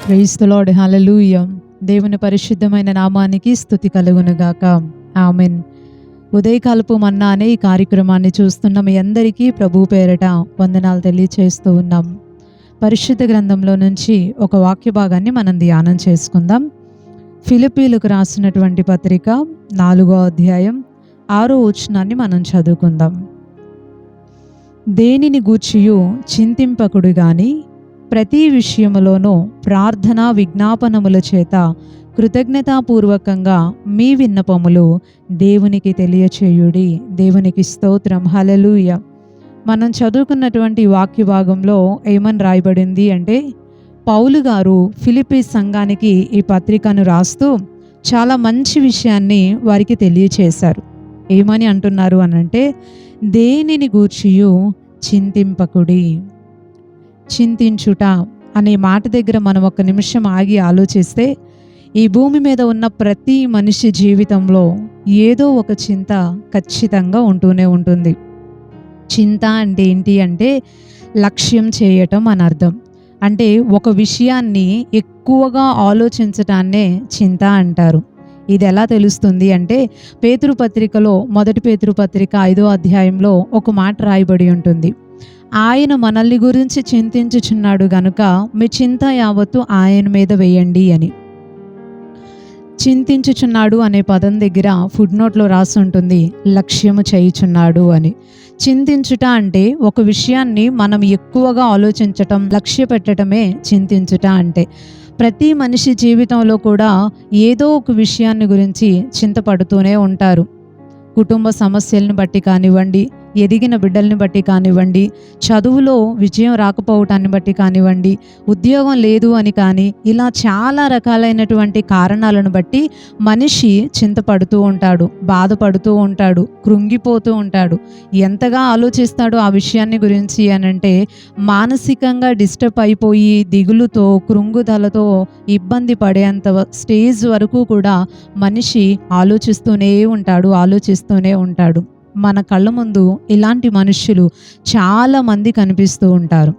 Praise the lord. హల్లెలూయా. దేవుని పరిశుద్ధమైన నామానికి స్తుతి కలుగునుగాక. ఆమెన్. ఉదయకాలపు మన్నా అనే ఈ కార్యక్రమాన్ని చూస్తున్న మీ అందరికీ ప్రభు పేరట వందనాలు తెలియచేస్తూ ఉన్నాం. పరిశుద్ధ గ్రంథంలో నుంచి ఒక వాక్య భాగాన్ని మనం ధ్యానం చేసుకుందాం. ఫిలిప్పీలకు రాసినటువంటి పత్రిక 4వ అధ్యాయం 6వ వచనాన్ని మనం చదువుకుందాం. దేనిని గూర్చియు చింతింపకుడు గాని ప్రతి విషయములోనూ ప్రార్థన విజ్ఞాపనముల చేత కృతజ్ఞతాపూర్వకంగా మీ విన్నపములు దేవునికి తెలియచేయుడి. దేవునికి స్తోత్రం. హల్లెలూయా. మనం చదువుకున్నటువంటి వాక్య భాగంలో ఏమని రాయబడింది అంటే, పౌలు గారు ఫిలిప్పీ సంఘానికి ఈ పత్రికను రాస్తూ చాలా మంచి విషయాన్ని వారికి తెలియచేశారు. ఏమని అంటున్నారు అనంటే, దేనిని గూర్చియు చింతింపకుడి. చింతించుట అనే మాట దగ్గర మనం ఒక నిమిషం ఆగి ఆలోచిస్తే, ఈ భూమి మీద ఉన్న ప్రతి మనిషి జీవితంలో ఏదో ఒక చింత ఖచ్చితంగా ఉంటూనే ఉంటుంది. చింత అంటే ఏంటి అంటే లక్ష్యం చేయటం అని అర్థం. అంటే ఒక విషయాన్ని ఎక్కువగా ఆలోచించటాన్నే చింత అంటారు. ఇది ఎలా తెలుస్తుంది అంటే, పేతురు పత్రికలో మొదటి పేతురు పత్రిక 5వ అధ్యాయంలో ఒక మాట రాయబడి ఉంటుంది. ఆయన మనల్ని గురించి చింతించుచున్నాడు గనుక మీ చింత యావత్తు ఆయన మీద వేయండి అని. చింతించుచున్నాడు అనే పదం దగ్గర ఫుడ్ నోట్లో రాసి ఉంటుంది లక్ష్యము చేయుచున్నాడు అని. చింతించుట అంటే ఒక విషయాన్ని మనం ఎక్కువగా ఆలోచించటం, లక్ష్య పెట్టడమే చింతించుట అంటే. ప్రతి మనిషి జీవితంలో కూడా ఏదో ఒక విషయాన్ని గురించి చింతపడుతూనే ఉంటారు. కుటుంబ సమస్యలను బట్టి కానివ్వండి, ఎదిగిన బిడ్డల్ని బట్టి కానివ్వండి, చదువులో విజయం రాకపోవటాన్ని బట్టి కానివ్వండి, ఉద్యోగం లేదు అని కానీ, ఇలా చాలా రకాలైనటువంటి కారణాలను బట్టి మనిషి చింతపడుతూ ఉంటాడు, బాధపడుతూ ఉంటాడు, కృంగిపోతూ ఉంటాడు. ఎంతగా ఆలోచిస్తాడో ఆ విషయాన్ని గురించి అనంటే, మానసికంగా డిస్టర్బ్ అయిపోయి దిగులుతో కృంగుదలతో ఇబ్బంది పడేంత స్టేజ్ వరకు కూడా మనిషి ఆలోచిస్తూనే ఉంటాడు. మన కళ్ళ ముందు ఇలాంటి మనుష్యులు చాలా మంది కనిపిస్తూ ఉంటారు.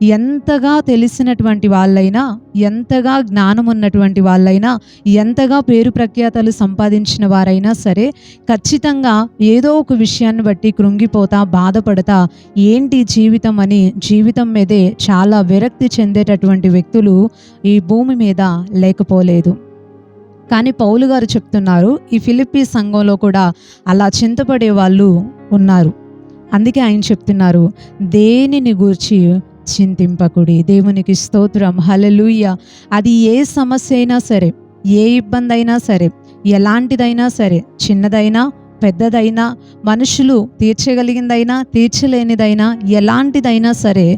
ఎంతగా తెలిసినటువంటి వాళ్ళైనా, ఎంతగా జ్ఞానం ఉన్నటువంటి వాళ్ళైనా, ఎంతగా పేరు ప్రఖ్యాతలు సంపాదించిన వారైనా సరే, ఖచ్చితంగా ఏదో ఒక విషయాన్ని బట్టి కృంగిపోతా, బాధపడతా, ఏంటి జీవితం అని జీవితం మీదే చాలా విరక్తి చెందేటటువంటి వ్యక్తులు ఈ భూమి మీద లేకపోలేదు. కానీ పౌలు గారు చెప్తున్నారు, ఈ ఫిలిప్పీ సంఘంలో కూడా అలా చింతపడే వాళ్ళు ఉన్నారు. అందుకే ఆయన చెప్తున్నారు, దేనిని గూర్చి చింతింపకుడి. దేవునికి స్తోత్రం. హల్లెలూయా. అది ఏ సమస్య అయినా సరే, ఏ ఇబ్బంది అయినా సరే, ఎలాంటిదైనా సరే, చిన్నదైనా పెద్దదైనా, మనుషులు తీర్చగలిగిందైనా తీర్చలేనిదైనా, ఎలాంటిదైనా సరే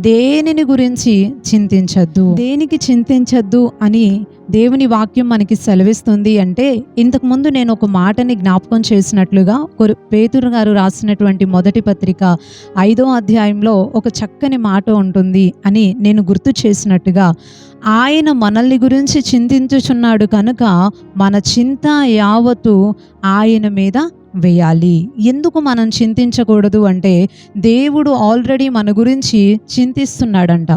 దేనిని గురించి చింతించద్దు. దేనికి చింతించద్దు అని దేవుని వాక్యం మనకి సెలవిస్తుంది అంటే, ఇంతకుముందు నేను ఒక మాటని జ్ఞాపకం చేసినట్లుగా పేతురు గారు రాసినటువంటి మొదటి పత్రిక 5వ అధ్యాయంలో ఒక చక్కని మాట ఉంటుంది అని నేను గుర్తు చేసినట్టుగా, ఆయన మనల్ని గురించి చింతించుచున్నాడు కనుక మన చింత యావత్తు ఆయన మీద వేయాలి. ఎందుకు మనం చింతించకూడదు అంటే, దేవుడు ఆల్రెడీ మన గురించి చింతిస్తున్నాడంట.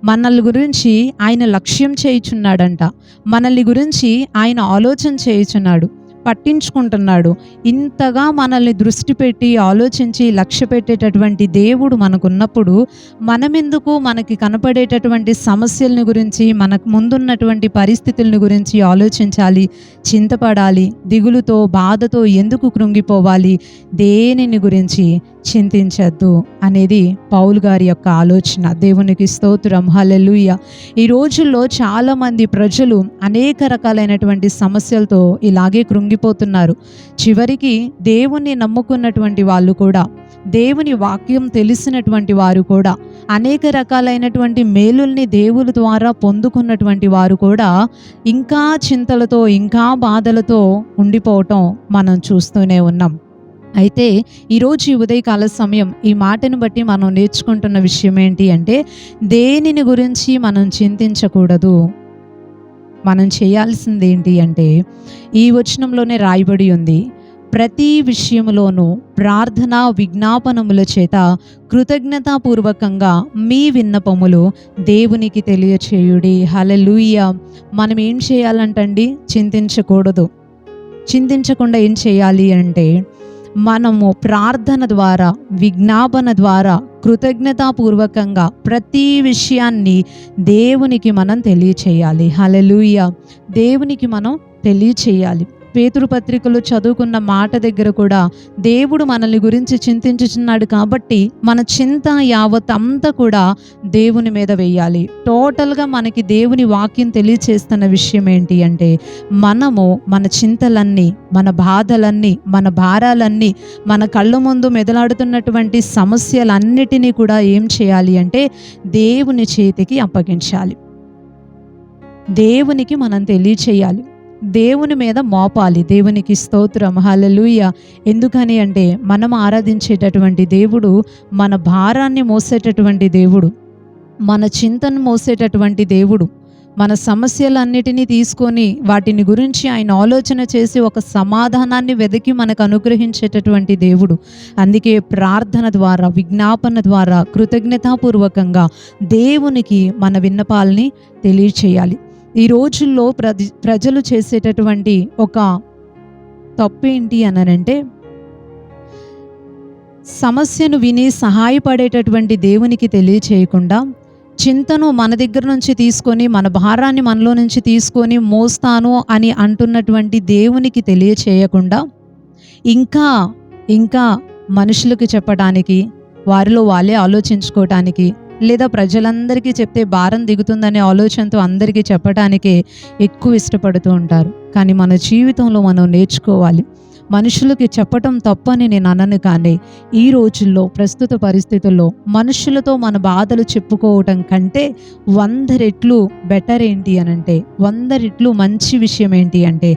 మనల్ని గురించి ఆయన లక్ష్యం చేయుచున్నాడంట. మనల్ని గురించి ఆయన ఆలోచన చేయుచున్నాడు, పట్టించుకుంటున్నాడు. ఇంతగా మనల్ని దృష్టి పెట్టి ఆలోచించి లక్ష్య పెట్టేటటువంటి దేవుడు మనకున్నప్పుడు మనమెందుకు మనకి కనపడేటటువంటి సమస్యలను గురించి, మనకు ముందున్నటువంటి పరిస్థితులను గురించి ఆలోచించాలి, చింతపడాలి, దిగులుతో బాధతో ఎందుకు కృంగిపోవాలి? దేనిని గురించి చింతించద్దు అనేది పౌలు గారి యొక్క ఆలోచన. దేవునికి స్తోత్రం. హల్లెలూయా. ఈ రోజుల్లో చాలామంది ప్రజలు అనేక రకాలైనటువంటి సమస్యలతో ఇలాగే కృంగిపోతున్నారు. చివరికి దేవుణ్ణి నమ్ముకున్నటువంటి వాళ్ళు కూడా, దేవుని వాక్యం తెలిసినటువంటి వారు కూడా, అనేక రకాలైనటువంటి మేలుల్ని దేవుని ద్వారా పొందుకున్నటువంటి వారు కూడా ఇంకా చింతలతో, ఇంకా బాధలతో ఉండిపోవటం మనం చూస్తూనే ఉన్నాం. అయితే ఈరోజు ఈ ఉదయకాల సమయం ఈ మాటను బట్టి మనం నేర్చుకుంటున్న విషయం ఏంటి అంటే, దేనిని గురించి మనం చింతించకూడదు. మనం చేయాల్సింది ఏంటి అంటే, ఈ వచనంలోనే రాయబడి ఉంది, ప్రతి విషయములోనూ ప్రార్థన విజ్ఞాపనముల చేత కృతజ్ఞతాపూర్వకంగా మీ విన్నపములు దేవునికి తెలియచేయుడి. హల్లెలూయా. మనం ఏం చేయాలంటండి? చింతించకూడదు. చింతించకుండా ఏం చేయాలి అంటే, మనము ప్రార్థన ద్వారా విజ్ఞాపన ద్వారా కృతజ్ఞతాపూర్వకంగా ప్రతి విషయాన్ని దేవునికి మనం తెలియచేయాలి. హల్లెలూయా. దేవునికి మనం తెలియచేయాలి. పేతురు పత్రికలో చదువుకున్న మాట దగ్గర కూడా దేవుడు మనల్ని గురించి చింతించుచున్నాడు కాబట్టి మన చింత యావత్ అంతా కూడా దేవుని మీద వేయాలి. టోటల్గా మనకి దేవుని వాక్యం తెలియచేస్తున్న విషయం ఏంటి అంటే, మనము మన చింతలన్నీ, మన బాధలన్నీ, మన భారాలన్నీ, మన కళ్ళ ముందు మెదలాడుతున్నటువంటి సమస్యలన్నిటినీ కూడా ఏం చేయాలి అంటే దేవుని చేతికి అప్పగించాలి. దేవునికి మనం తెలియచేయాలి. దేవుని మీద మోపాలి. దేవునికి స్తోత్రం. హల్లెలూయా. ఎందుకని అంటే, మనం ఆరాధించేటటువంటి దేవుడు మన భారాన్ని మోసేటటువంటి దేవుడు, మన చింతను మోసేటటువంటి దేవుడు. మన సమస్యలన్నిటినీ తీసుకొని వాటిని గురించి ఆయన ఆలోచన చేసి ఒక సమాధానాన్ని వెతికి మనకు అనుగ్రహించేటటువంటి దేవుడు. అందుకే ప్రార్థన ద్వారా విజ్ఞాపన ద్వారా కృతజ్ఞతాపూర్వకంగా దేవునికి మన విన్నపాలని తెలియచేయాలి. ఈ రోజుల్లో ప్రజలు చేసేటటువంటి ఒక తప్పేంటి అనంటే, సమస్యను విని సహాయపడేటటువంటి దేవునికి తెలియచేయకుండా చింతను మన దగ్గర నుంచి తీసుకొని, మన భారాన్ని మనలో నుంచి తీసుకొని మోస్తాను అని అంటున్నటువంటి దేవునికి తెలియచేయకుండా ఇంకా ఇంకా మనుషులకు చెప్పడానికి, వారిలో వాళ్ళే ఆలోచించుకోవటానికి, లేదా ప్రజలందరికీ చెప్తే భారం దిగుతుందనే ఆలోచనతో అందరికీ చెప్పడానికే ఎక్కువ ఇష్టపడుతూ ఉంటారు. కానీ మన జీవితంలో మనం నేర్చుకోవాలి. మనుషులకి చెప్పటం తప్పని నేను అనను, కానీ ఈ రోజుల్లో ప్రస్తుత పరిస్థితుల్లో మనుషులతో మన బాధలు చెప్పుకోవటం కంటే 100 రెట్లు బెటర్ ఏంటి అనంటే, 100 రెట్లు మంచి విషయం ఏంటి అంటే,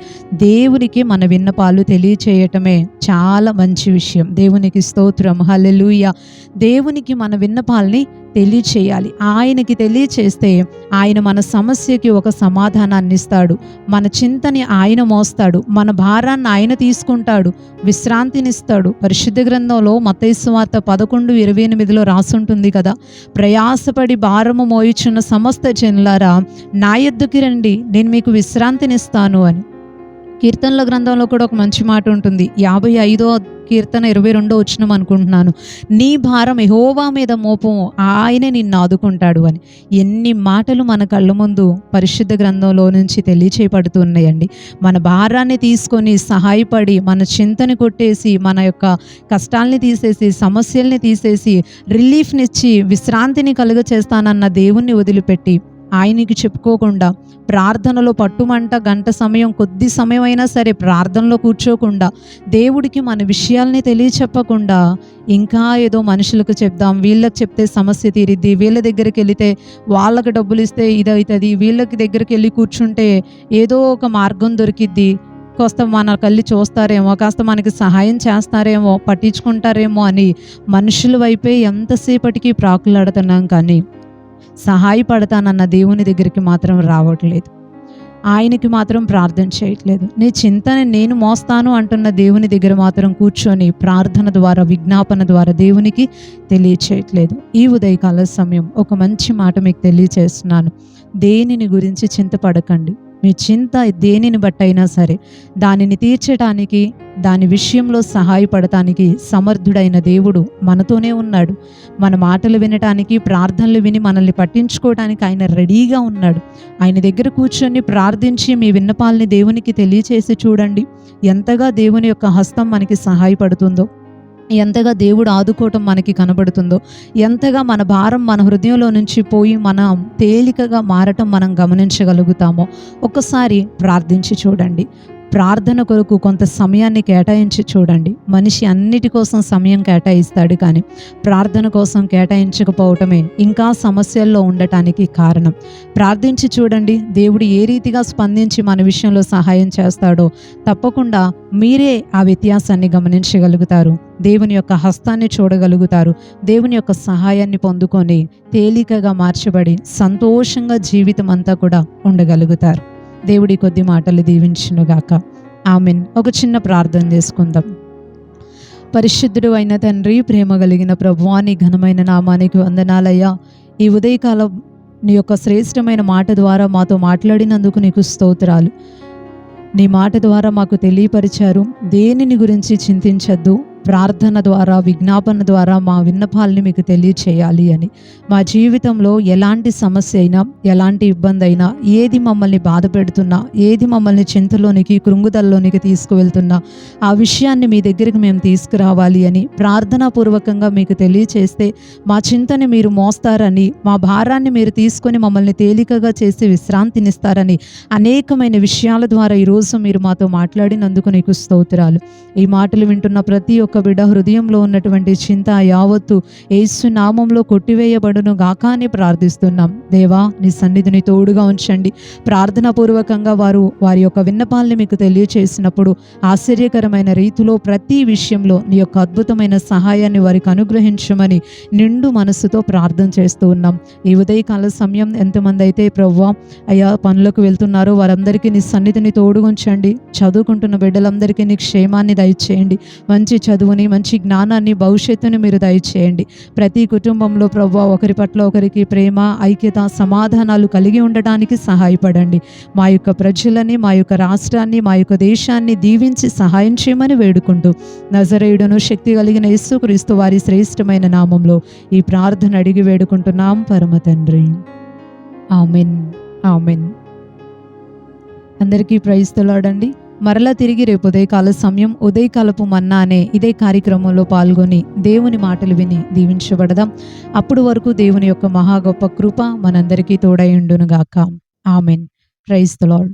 దేవునికి మన విన్నపాలు తెలియచేయటమే చాలా మంచి విషయం. దేవునికి స్తోత్రం. హల్లెలూయా. దేవునికి మన విన్నపాలని తెలియచేయాలి. ఆయనకి తెలియచేస్తే ఆయన మన సమస్యకి ఒక సమాధానాన్ని ఇస్తాడు. మన చింతని ఆయన మోస్తాడు. మన భారాన్ని ఆయన తీసుకుంటాడు. విశ్రాంతినిస్తాడు. పరిశుద్ధ గ్రంథంలో మత్తయి సువార్త 11:28 రాసుంటుంది కదా, ప్రయాసపడి భారము మోయుచున్న సమస్త జనులారా నా యొద్దకు రండి, నేను మీకు విశ్రాంతినిస్తాను అని. కీర్తనల గ్రంథంలో కూడా ఒక మంచి మాట ఉంటుంది. 55వ కీర్తన 22వ వచనం అనుకుంటున్నాను. నీ భారం యెహోవా మీద మోపము, ఆయనే నిన్ను ఆదుకుంటాడు అని. ఎన్ని మాటలు మన కళ్ళ ముందు పరిశుద్ధ గ్రంథంలో నుంచి తెలియచేయబడుతున్నాయండి. మన భారాన్ని తీసుకొని సహాయపడి, మన చింతని కొట్టేసి, మన యొక్క కష్టాల్ని తీసేసి, సమస్యల్ని తీసేసి, రిలీఫ్నిచ్చి విశ్రాంతిని కలుగచేస్తానన్న దేవుణ్ణి వదిలిపెట్టి ఆయనకి చెప్పుకోకుండా, ప్రార్థనలో పట్టుమంట గంట సమయం, కొద్ది సమయం అయినా సరే ప్రార్థనలో కూర్చోకుండా, దేవుడికి మన విషయాల్ని తెలియచెప్పకుండా, ఇంకా ఏదో మనుషులకు చెప్దాం, వీళ్ళకి చెప్తే సమస్య తీరిద్ది, వీళ్ళ దగ్గరికి వెళితే వాళ్ళకి డబ్బులు ఇస్తే ఇదవుతుంది, వీళ్ళకి దగ్గరికి వెళ్ళి కూర్చుంటే ఏదో ఒక మార్గం దొరికిద్ది, కాస్త మన కళ్ళి చూస్తారేమో, కాస్త మనకి సహాయం చేస్తారేమో, పట్టించుకుంటారేమో అని మనుషుల వైపే ఎంతసేపటికి ప్రాకులాడుతున్నాం. కానీ సహాయపడతానన్న దేవుని దగ్గరికి మాత్రం రావట్లేదు. ఆయనకి మాత్రం ప్రార్థన చేయట్లేదు. నీ చింతని నేను మోస్తాను అంటున్న దేవుని దగ్గర మాత్రం కూర్చొని ప్రార్థన ద్వారా విజ్ఞాపన ద్వారా దేవునికి తెలియచేయట్లేదు. ఈ ఉదయకాల సమయం ఒక మంచి మాట మీకు తెలియచేస్తున్నాను. దేనిని గురించి చింతపడకండి. మీ చింత దేనిని బట్టయినా సరే దానిని తీర్చడానికి, దాని విషయంలో సహాయపడటానికి సమర్థుడైన దేవుడు మనతోనే ఉన్నాడు. మన మాటలు వినటానికి, ప్రార్థనలు విని మనల్ని పట్టించుకోవడానికి ఆయన రెడీగా ఉన్నాడు. ఆయన దగ్గర కూర్చొని ప్రార్థించి మీ విన్నపాలని దేవునికి తెలియచేసి చూడండి, ఎంతగా దేవుని యొక్క హస్తం మనకి సహాయపడుతుందో, ఎంతగా దేవుడు ఆదుకోవటం మనకి కనబడుతుందో, ఎంతగా మన భారం మన హృదయంలో నుంచి పోయి మనం తేలికగా మారటం మనం గమనించగలుగుతామో ఒక్కసారి ప్రార్థించి చూడండి. ప్రార్థన కొరకు కొంత సమయాన్ని కేటాయించి చూడండి. మనిషి అన్నిటి కోసం సమయం కేటాయిస్తాడు, కానీ ప్రార్థన కోసం కేటాయించకపోవటమే ఇంకా సమస్యల్లో ఉండటానికి కారణం. ప్రార్థించి చూడండి, దేవుడు ఏ రీతిగా స్పందించి మన విషయంలో సహాయం చేస్తాడో తప్పకుండా మీరే ఆ వ్యత్యాసాన్ని గమనించగలుగుతారు. దేవుని యొక్క హస్తాన్ని చూడగలుగుతారు. దేవుని యొక్క సహాయాన్ని పొందుకొని తేలికగా మార్చబడి సంతోషంగా జీవితం అంతా కూడా ఉండగలుగుతారు. దేవుడి కొద్ది మాటలు దీవించునుగాక. ఆమెన్. ఒక చిన్న ప్రార్థన చేసుకుందాం. పరిశుద్ధుడు అయిన తండ్రి, ప్రేమ కలిగిన ప్రభువా, నీ ఘనమైన నామానికి వందనాలయ్యా. ఈ ఉదయకాలం నీ యొక్క శ్రేష్టమైన మాట ద్వారా మాతో మాట్లాడినందుకు నీకు స్తోత్రాలు. నీ మాట ద్వారా మాకు తెలియపరిచారు, దేనిని గురించి చింతించద్దు, ప్రార్థన ద్వారా, విజ్ఞాపన ద్వారా మా విన్నపాలని మీకు తెలియచేయాలి అని. మా జీవితంలో ఎలాంటి సమస్య అయినా, ఎలాంటి ఇబ్బంది అయినా, ఏది మమ్మల్ని బాధ పెడుతున్నా, ఏది మమ్మల్ని చింతలోనికి, కృంగుదలలోనికి తీసుకువెళ్తున్నా, ఆ విషయాన్ని మీ దగ్గరికి మేము తీసుకురావాలి అని ప్రార్థనాపూర్వకంగా మీకు తెలియచేస్తే మా చింతని మీరు మోస్తారని, మా భారాన్ని మీరు తీసుకొని మమ్మల్ని తేలికగా చేసి విశ్రాంతినిస్తారని అనేకమైన విషయాల ద్వారా ఈరోజు మీరు మాతో మాట్లాడినందుకు నీకు స్తోత్రాలు. ఈ మాటలు వింటున్న ప్రతి ఒక్క బిడ్డ హృదయంలో ఉన్నటువంటి చింత యావత్తు యేసు నామంలో కొట్టివేయబడును గాక అని ప్రార్థిస్తున్నాం. దేవా, నీ సన్నిధిని తోడుగా ఉంచండి. ప్రార్థనాపూర్వకంగా వారి యొక్క విన్నపాలని మీకు తెలియచేసినప్పుడు ఆశ్చర్యకరమైన రీతిలో ప్రతి విషయంలో నీ యొక్క అద్భుతమైన సహాయాన్ని వారికి అనుగ్రహించమని నిండు మనసుతో ప్రార్థన చేస్తూ ఉన్నాం. ఈ ఉదయకాల సమయం ఎంతమంది అయితే ప్రభువా అయ్యా పనులకు వెళ్తున్నారో వారందరికీ నీ సన్నిధిని తోడుగా ఉంచండి. చదువుకుంటున్న బిడ్డలందరికీ నీ క్షేమాన్ని దయచేయండి. మంచి చదువుని, మంచి జ్ఞానాన్ని, భవిష్యత్తుని మీరు దయచేయండి. ప్రతి కుటుంబంలో ప్రభువా ఒకరి పట్ల ఒకరికి ప్రేమ, ఐక్యత, సమాధానాలు కలిగి ఉండటానికి సహాయపడండి. మా యొక్క ప్రజలని, మా యొక్క రాష్ట్రాన్ని, మా యొక్క దేశాన్ని దీవించి సహాయం చేయమని వేడుకుంటూ నజరేయుడును శక్తి కలిగిన యేసుక్రీస్తు వారి శ్రేష్టమైన నామంలో ఈ ప్రార్థన అడిగి వేడుకుంటున్నాం పరమ తండ్రి. ఆమెన్. ఆమెన్. అందరికీ ప్రైజ్ ది లార్డ్ అండి. మరలా తిరిగి రేపు ఉదయకాల సమయం ఉదయకాలపు మన్నా అనే ఇదే కార్యక్రమంలో పాల్గొని దేవుని మాటలు విని దీవించబడదాం. అప్పుడు వరకు దేవుని యొక్క మహా గొప్ప కృప మనందరికీ తోడై ఉండును గాక. ఆమెన్. Praise the lord.